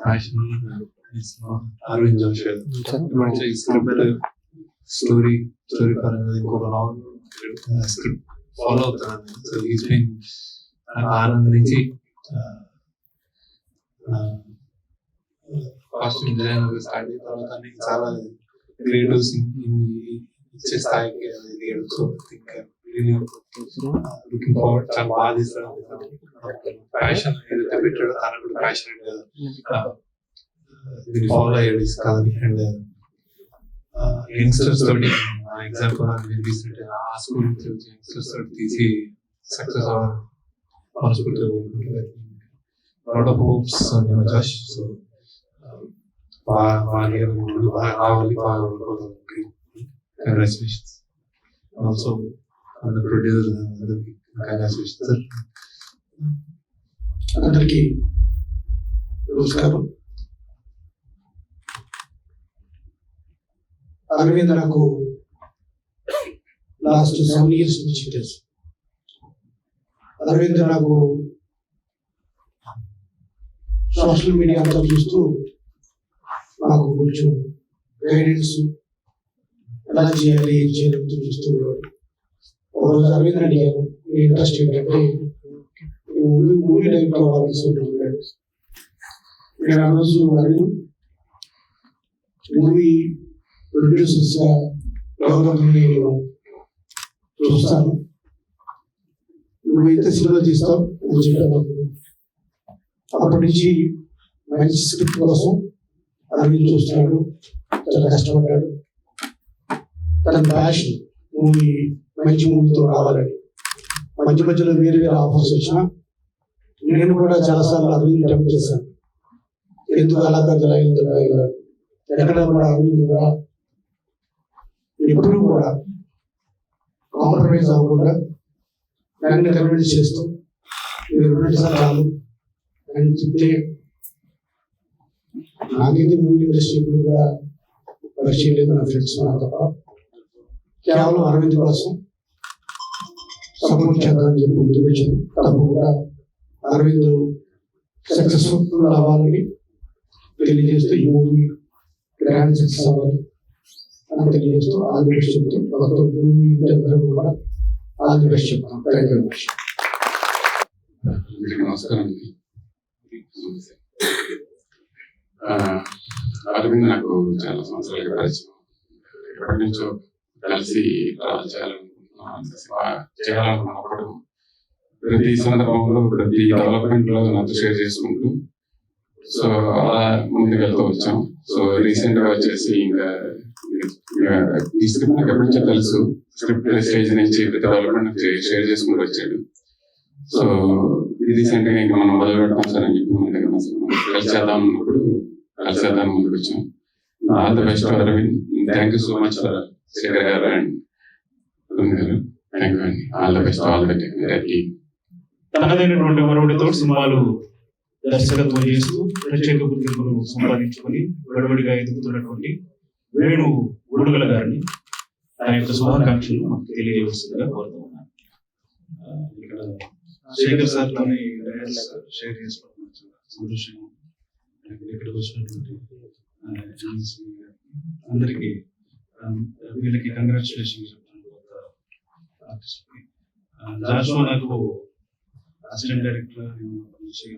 Passion is Arvind Joshi. Story పరంగా ఇంకొక naval script follow అవుతున్నాను. సో ఈస్ బీన్ ఆనంద్ నుంచి కాస్ట్యూమ్ డిజైనర్ స్టార్ట్ అయిన తర్వాత చాలా క్రియేటివ్స్ ఇచ్చే స్థాయికి ఎదిగాడు. So think looking forward. చాలా బాగా తీస్తాడు. ప్యాషన్ ఏదైతే పెట్టాడో తనకు ప్యాషనెట్ దీన్ని ఫాలో అయ్యాడు కాదని. అండ్ యంగ్స్టర్స్ తోటి ఎగ్జాంపుల్ రీసెంట్ ఆ స్కూల్ నుంచి వచ్చి యంగ్స్టర్స్ తోటి తీసి సక్సెస్ అవ్వాలి మనస్ఫూర్తిగా కోరుకుంటున్నారు. Lot of hopes on your just. So బాగా రావాలి, బాగా కంగ్రాచులేషన్స్. ఆల్సో అందరు ప్రొడ్యూసర్ అందరికి కంగ్రాచులేషన్స్. అందరికీ నమస్కారం. అరవింద్ నాకు లాస్ట్ 7 years నుంచి తెలుసు. అరవింద్ నాకు సోషల్ మీడియా అంతా చూస్తూ నాకు కొంచెం గైడెన్స్ ఎలా చేయాలి ఏం చేయాలి చూస్తూ ఉండేవాడు. ఒకరోజు అరవింద్ అడిగాను, మీ ఇంట్రెస్ట్ ఏంటంటే మూవీ డైరెక్టర్ అవ్వాల్సి ఉంటున్నాడు. నేను ఆ రోజు అరవింద్ మూవీ ప్రొడ్యూసర్స్ గా ఎవరు నేను చూస్తాను, నువ్వైతే సినిమా తీస్తావు అని చెప్పాను. అప్పటి నుంచి మంచి స్క్రిప్ట్ కోసం అరవింద్ చూస్తున్నాడు, చాలా కష్టపడ్డాడు. తన ప్యాషన్ మంచి మూవీతో రావాలని. మధ్య మధ్యలో వేరే వేరే ఆఫర్స్ వచ్చినా నేను కూడా చాలాసార్లు అరవింద్ టెంప్ట్ చేశాను. ఎందుకు అలా కదా ఎక్కడ కూడా అరవింద్ కూడా ఎప్పుడు కూడా కాంప్రమైజ్ అవ్వకుండా నన్ను కన్విన్స్ చేస్తూ మీరు 2 సార్లు చాలు అని చెప్తే నాకైతే మూవీ ఇండస్ట్రీ ఇప్పుడు కూడా పరిచయం లేదు. నా ఫ్రెండ్స్ తప్ప కేవలం అరవింద్ కోసం సపోర్ట్ చేద్దామని చెప్పి ముందుకు వచ్చాను. తప్పకుండా అరవింద్ సక్సెస్ఫుల్ అవ్వాలని తెలియజేస్తూ ఈ మూవీ గ్రాండ్ సక్సెస్ అవ్వాలి అని తెలియజేస్తూ ఆల్ ది బెస్ట్ చెప్తూ మూవీ అందరూ కూడా ఆల్ ది బెస్ట్ చెప్తాం. Thank you very much. నమస్కారం అండి. అరవింద్ నాకు చాలా సంవత్సరాలుగా పరిచయం. ఎప్పటి నుంచో కలిసి చేయాలనుకున్నప్పుడు ప్రతి సందర్భంలో ప్రతి డెవలప్మెంట్ లో నాతో షేర్ చేసుకుంటూ సో అలా ముందుకు వెళ్తూ వచ్చాం. సో రీసెంట్ గా వచ్చేసి ఇంకా ఈ స్క్రిప్ట్ నాకు ఎప్పటి నుంచో తెలుసు. స్క్రిప్ట్ స్టేజ్ నుంచి ప్రతి డెవలప్మెంట్ షేర్ చేసుకుంటూ వచ్చాడు. సో రీసెంట్ గా ఇంకా మనం మొదలు పెడతాం సార్ అని చెప్పి మన దగ్గర కలిసి చేద్దాం అన్నప్పుడు కలిసి చేద్దాం ముందుకు వచ్చాం. All the best Arvind. Thank you so much for Shekhar గారు అండ్ గారు. థ్యాంక్ యూ అండి. All the best all the team. తనదైనటువంటి మరొకటితో సినిమాలు దర్శకత్వం చేస్తూ ప్రత్యేక గుర్తింపును సంపాదించుకొని గడబడిగా ఎదుగుతున్నటువంటి వేణు ఉడుగల గారిని ఆయన యొక్క శుభాకాంక్షలు మనకు తెలియజేస్తుందిగా కోరుతూ ఉన్నాను. ఇక్కడ శేఖర్ సార్ తోని షేర్ చేసుకోవడం సంతోషంగా ఇక్కడికి వచ్చినటువంటి అందరికీ వీళ్ళకి కంగ్రాచులేషన్ చెప్తాను. జాషువా నాకు అసిస్టెంట్ డైరెక్టర్ నుంచి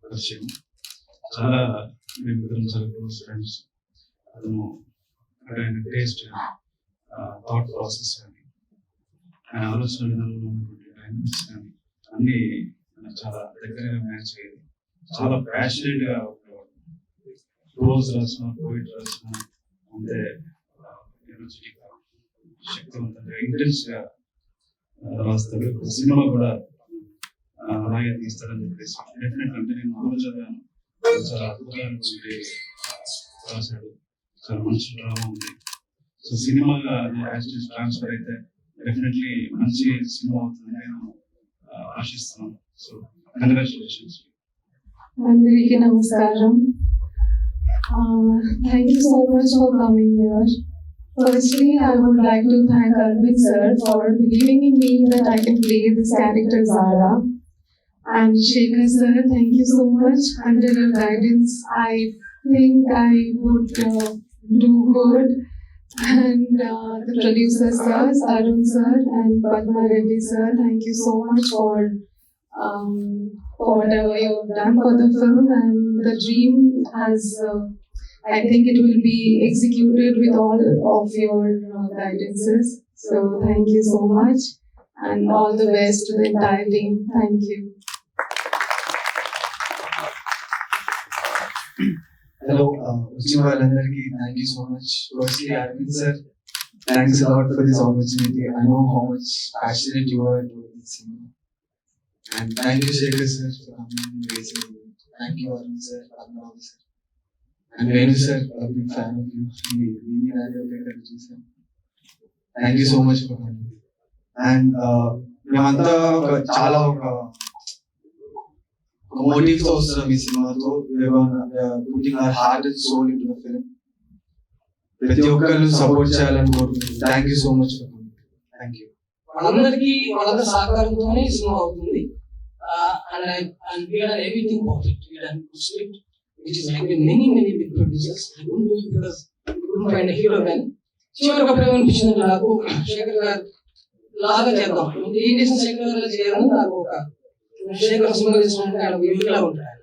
పరిచయం. చాలా మేము చాలా క్లోజ్ ఫ్రెండ్స్. అతను ఆయన టేస్ట్ థాట్ ప్రాసెస్ కానీ ఆయన ఆలోచన విధానంలో ఉన్నటువంటి డైనమిక్స్ కానీ అన్ని చాలా దగ్గరగా మ్యాచ్ అయ్యేది. చాలా ప్యాషనేట్ గా ప్రోజ్ రాసిన పోయిట్ రాసిన అంటే ఎనర్జెటిక్ గా శక్తివంతంగా ఇంటెన్స్ గా రాస్తాడు. సినిమా కూడా అలాగే తీస్తాడని చెప్పేసి డెఫినెట్ అంటే నేను మొదలు చదివాను. చాలా అద్భుతంగా రాశాడు. చాలా మంచి డ్రామా ఉంది. సో సినిమాగా అది యాక్చువల్ ట్రాన్స్ఫర్ అయితే డెఫినెట్లీ మంచి సినిమా అవుతుంది నేను ఆశిస్తున్నాను. So congratulations. అందరికీ నమస్కారం. Thank you so much for coming here. Firstly, I would like to thank Arvind sir for believing in me that I can play this character Zara. And Shekhar sir, thank you so much. Under your guidance, I think I would do good. And the producer sirs, Arun sir and Padma Reddy sir, thank you so much for whatever you've done for the film. And the dream has, I think it will be executed with all of your guidances. So thank you so much. And all the best to the entire team. Thank you. Hello, వచ్చిన వాళ్ళందరికీ thank you so much. Firstly Arvind sir, thanks a lot for this opportunity. I know how much passionate you are to this cinema. And thank you Shekhar sir for coming racing. Thank you Arvind sir, Padmanabha sir and Venu sir. Big fan of you. మీ Raju theatre చూసాను. Thank you so much for coming. And మేమంతా చాలా ఒక motive తో వస్తున్నాం ఈ సినిమాతో. Putting our heart and soul into the film. ప్రతి ఒక్కరు సపోర్ట్ చేయాలని కోరుకుంటున్నాను. Thank you so much for coming. Thank you. వాళ్ళందరికీ వాళ్ళందరి సహకారంతోనే ఈ సినిమా అవుతుంది. And we are everything perfect. We are good script, which is like with many big producers. I couldn't do it because I couldn't find a hero man. చివరికి అప్పుడు ఏమనిపించింది నాకు, శేఖర్ గారు లాగా చేద్దాం, ఏం చేసిన శేఖర్ గారు చేయాలని నాకు ఒక శేఖర్ సినిమా చేసినట్టు ఆయన యూనిక్లా ఉంటాడు.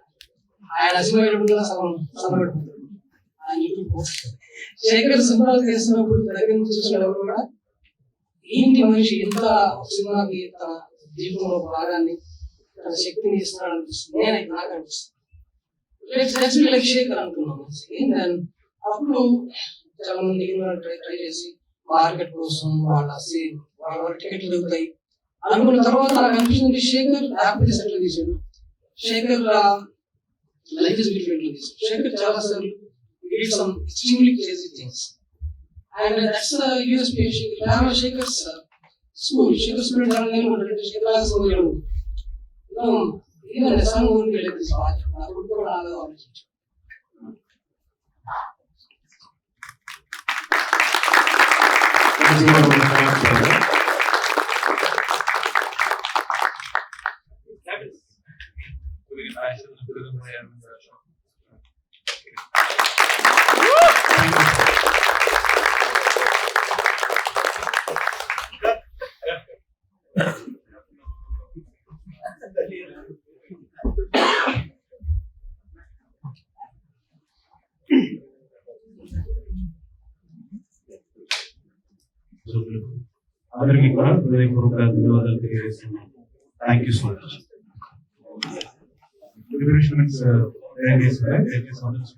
ఆయన సినిమా పెట్టుకుంటే సగం పెట్టుకుంటాడు. ఆయన యూట్యూబ్ శేఖర్ సినిమాలు చేస్తున్నప్పుడు దగ్గర నుంచి చూసినప్పుడు కూడా ఏంటి మనిషి ఎంత సినిమాకి తన జీవితంలో ఒక భాగాన్ని తన శక్తిని ఇస్తున్నాడు అనిపిస్తుంది. నేనైతే నాకు అనిపిస్తుంది లైక్ శేఖర్ అనుకున్నాను. అప్పుడు చాలా మంది ట్రై చేసి మార్కెట్ కోసం వాళ్ళ టికెట్లు దొరుకుతాయి అనుకున్న తర్వాత నాకు అనిపిస్తుంది శేఖర్ హ్యాపీనెస్ ఎట్లా తీసాడు, శేఖర్ లైఫ్ ఇస్ బ్యూటిఫుల్ ఎట్లా తీసాడు. శేఖర్ చాలా సార్లు did some extremely crazy things, and that's the USP of Shekhar. I have Shekhar's school. Shekhar's school is running on the Shekhar's school. Even the son won't be like this part. I would go another origin. అందరికీ కూడా హృదయపూర్వక ధన్యవాదాలు తెలియజేస్తున్నాను. Thank you so much. Thank you so much.